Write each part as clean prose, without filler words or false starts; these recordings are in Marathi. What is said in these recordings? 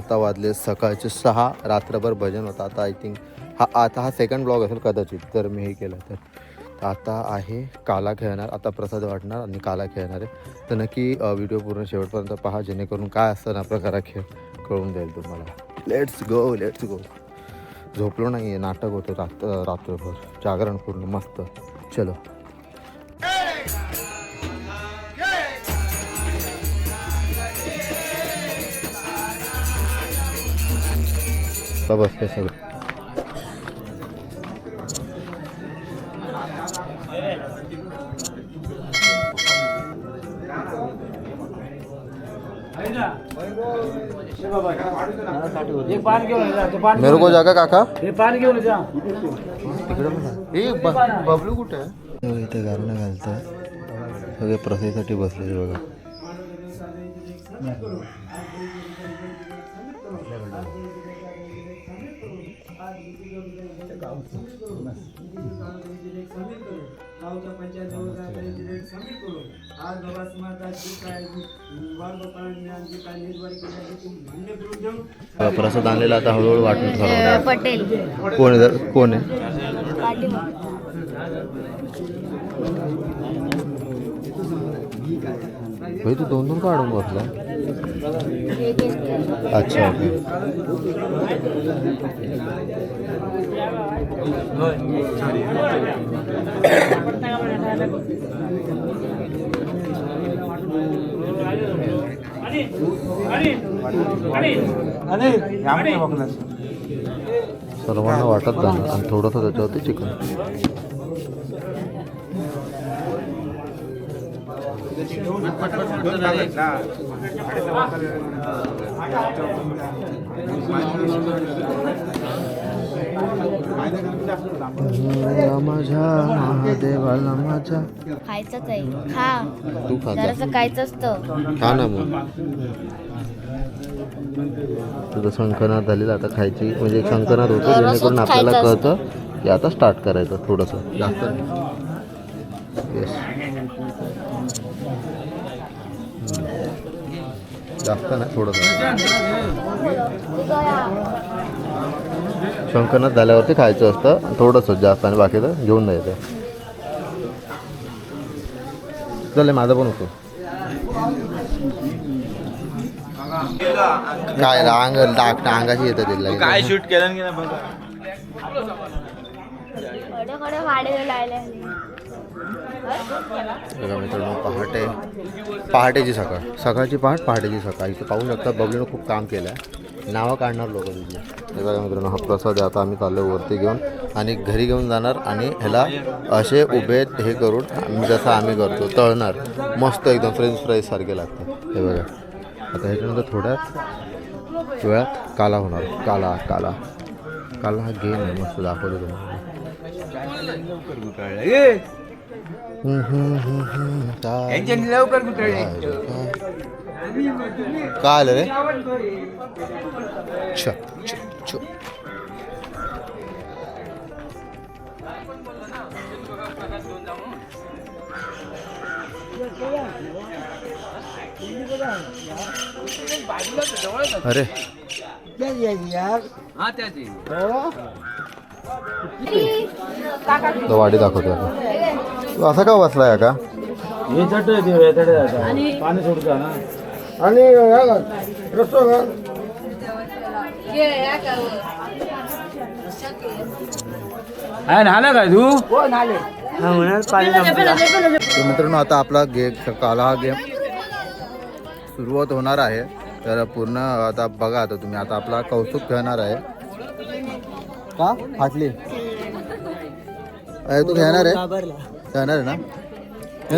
आता वाजले सकाळचे 6. रात्रभर भजन होतं. आता आय थिंक हा सेकंड ब्लॉग असेल कदाचित जर मी हे केलं तर. आता आहे काला खेळणार. आता प्रसाद वाटणार आणि काला खेळणार आहे. तर नक्की व्हिडिओ पूर्ण शेवटपर्यंत पहा, जेणेकरून काय असतं ना प्रकार खेळ कळून जाईल तुम्हाला. Let's go. झोपलो नाही आहे, नाटक होतं रात्रभर, जागरण पूर्ण मस्त. चलो बसते सगळं. मेरे को जागा काका तिकडे बबलू कुठे आहे? इथे गारणं घालतं सगळे प्रसादीसाठी बसले बघा. प्रसाद आणलेला आता हळूहळू वाटून ठरवणार. पटेल कोण आहे? भाई तू दोन काढून बसला. अच्छा ओके. सर्वांना वाटत जाणार आणि थोडंसं त्याच्यावरती चिकन. माझ्या महादेवाला माझ्या खायचंच आहे. खा तू खा जरासं खायचं असतं. खा ना मग. तुझं शंखनाद झालेलं आता खायची म्हणजे एक शंखनाद होतो, जेणेकरून आपल्याला कळतं की आता स्टार्ट करायचं थोडंसं जास्त. येस जास्त नाही थोडंसं. शंखनाद झाल्यावरती खायचं असतं थोडंसं जास्त आणि बाकीचं घेऊन जायचं. चल माझं पण होतं. काय अंगाची येतं तिला काय शूट केलं की नाही बघा मित्रांनो. पहाटेची सकाळची पहाटेची सकाळ. इथे पाहू शकता बबलीनं खूप काम केलं आहे. नावं काढणार लोक तुझी. हे बघा मित्रांनो, हा प्रसाद आहे. आता आम्ही चाललो वरती घेऊन आणि घरी घेऊन जाणार आणि ह्याला असे उभे हे करून जसं आम्ही करतो तळणार. मस्त एकदम फ्रेंच फ्राईज सारखे लागतं. हे बघा आता ह्याच्यानंतर थोड्याच वेळात काला होणार. काला हा गेम आहे, मस्त दाखवतो तुम्हाला. लवकर काय आलं रे? अरे तो वाडी दाखवतो. तू असा का बसलाय का? पाणी सोडतो ना आणि नाला काय तू मित्रांनो, आता आपला काला हा गेम सुरुवात होणार आहे. तर पूर्ण आता बघा. आता तुम्ही आता आपला कौतुक खेळणार आहे का? फाटली तू खेळणार आहे ना?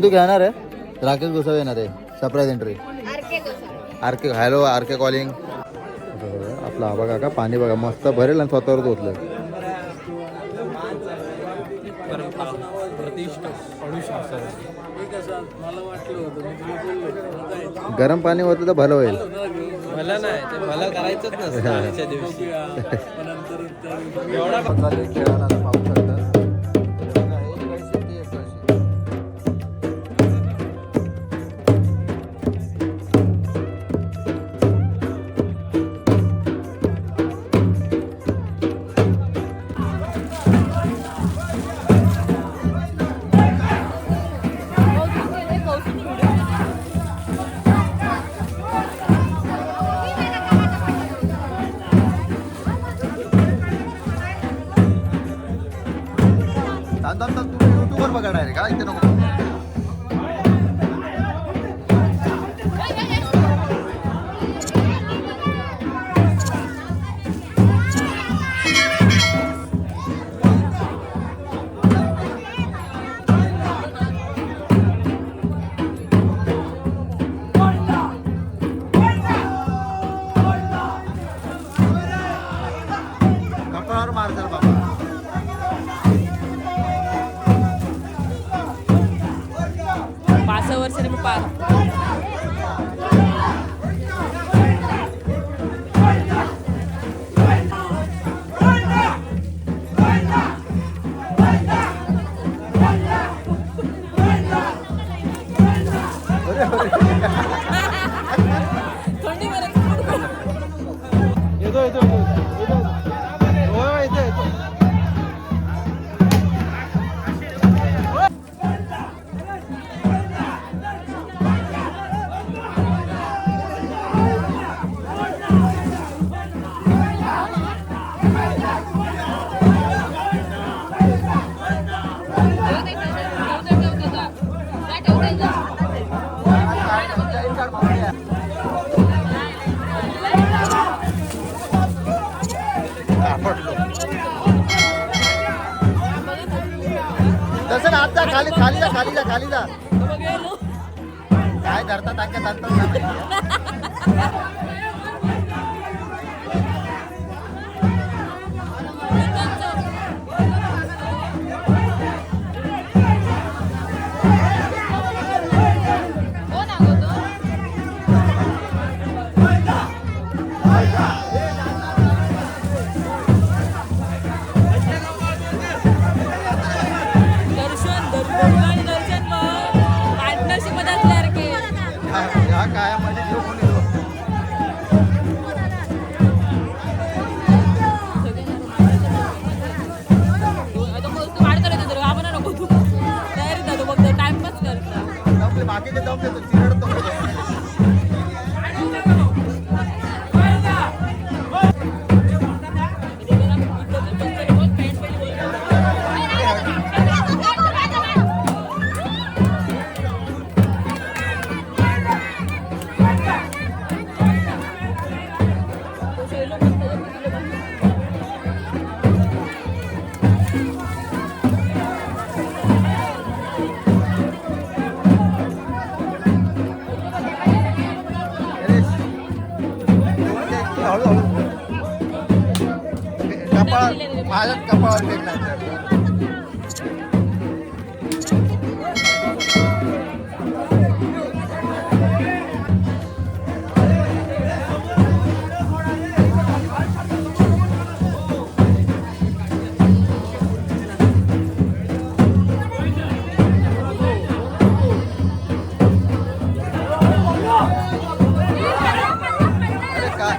तू खेळणार आहे. राकेश गोसावी येणार आहे. Surprise entry. हॅलो आर के कॉलिंग. आपला हा बघा का पाणी बघा मस्त भरेल आणि स्वतःवर धुतलं. गरम पाणी होतं तर भलं होईल. मला नाही ते मला करायचंच नसतं आजच्या दिवशी. का इथे नको. कपाळावर मार जर बाबा. पाच वर्षाने मी पार थंडी येतो येतो येतो हो येतो येतो. तसं ना आता खाली खाली जा खाली जा खाली जा. काय धरता टाक्या धरतात. पार्टनरशिप मध्ये असल्यासारखे हा काय मध्ये जीव कोणी येतो. वाढ करायचं तर आपण नको तू तयारी जातो फक्त टाइमपास करता आपले बाकीचे जाऊन देतो चिरडतो. कपाळ माझ्याच कपाळावर फेकणार. अरे काय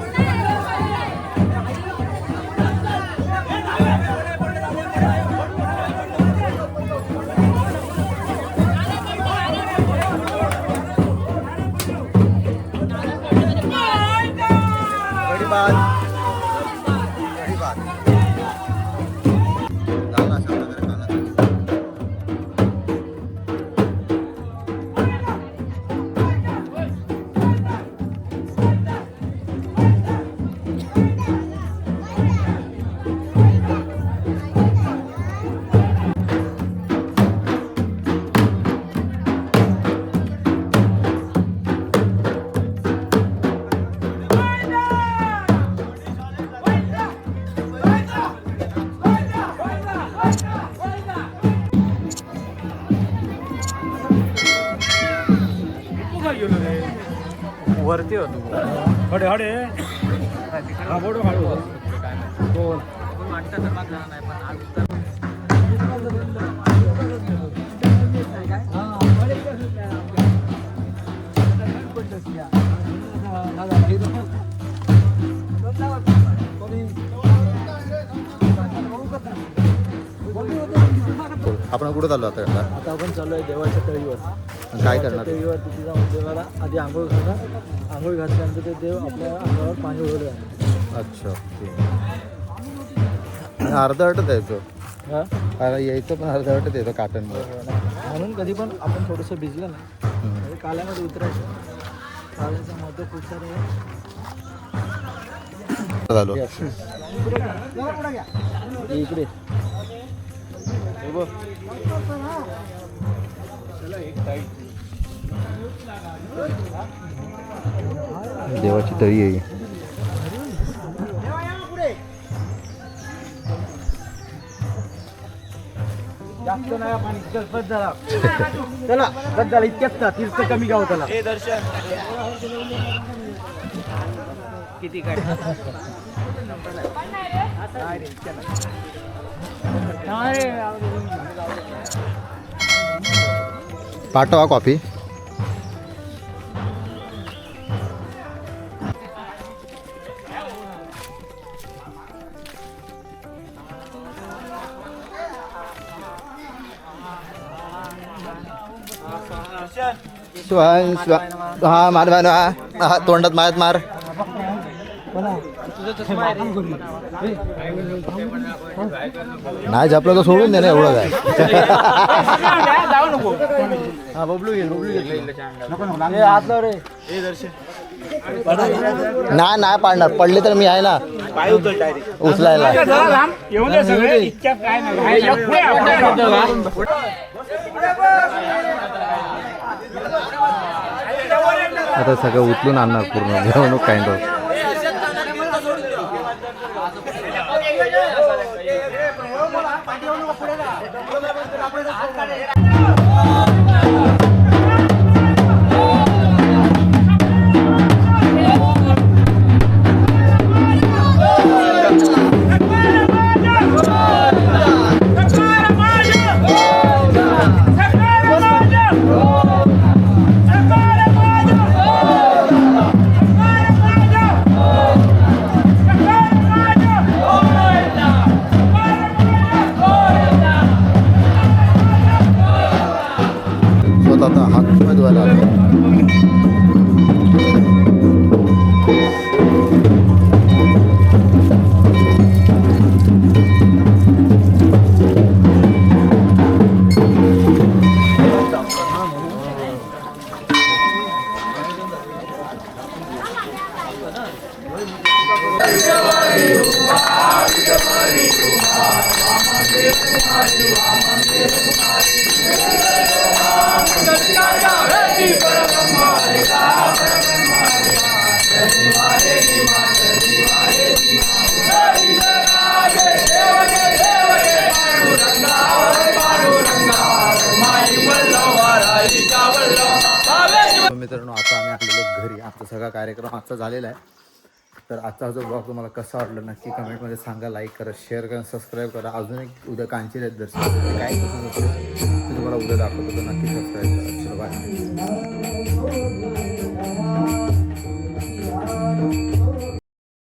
कढी भात कढी भात झाला अशा प्रकारे खाण्यात. वरती होतो हडे हडे हा फोटो काढू कोण आपण कुठं चाललो आता? आता आपण चालू आहे देवाच्या तळीवर. काय करणार? तळीवर तिथे जाऊन देवाला आधी आंघोळ घालणार. आंघोळ घातल्यानंतर ते देव आपल्या अंगावर पाणी ओढलं. अच्छा ओके. अर्धवटच जायचं. हा? अरे यायचं पण अर्धवटच येतं काट्यांमुळे. म्हणून कधी पण आपण थोडंसं भिजलं ना म्हणजे काल्यामध्ये उतरायचं. काल्याचं महत्त्व खूप सारं आहे. झालो इकडे हे बघ. देवाची तळी आहे. जास्त नाही पाणी बस झाला. चला बस झाला इतक्याच ना तीर्थ कमी गाव त्याला. हे दर्शन किती काय पाठवा कॉफी. हा मार मार हा तोंडात मारत मार. नाही झपलं तर सोडून दे ना एवढं काय. हा बबलू घे बबलू घे. हे आतलं रे. हे दर्शन नाही नाही पाडणार. पडले तर मी आहे ना पाय उचल डायरेक्ट उचलायला. आता सगळं उचलून आणणार पूर्ण मिरवणूक काइंड ऑफ. आता हात धुवायला आलो. मित्रांनो आता आम्ही आपल्याला घरी. आजचा सगळा कार्यक्रम आजचा झालेला आहे. तर आजचा जो ब्लॉग तुम्हाला कसा वाटला नक्की कमेंटमध्ये सांगा. लाईक करा, शेअर करा, सबस्क्राईब करा. अजून एक उद्या कांची आहेत दर्शन ते काय कसं नसेल ते तुम्हाला उद्या दाखवतो. तर नक्की सबस्क्राईब करा. चलो बाय.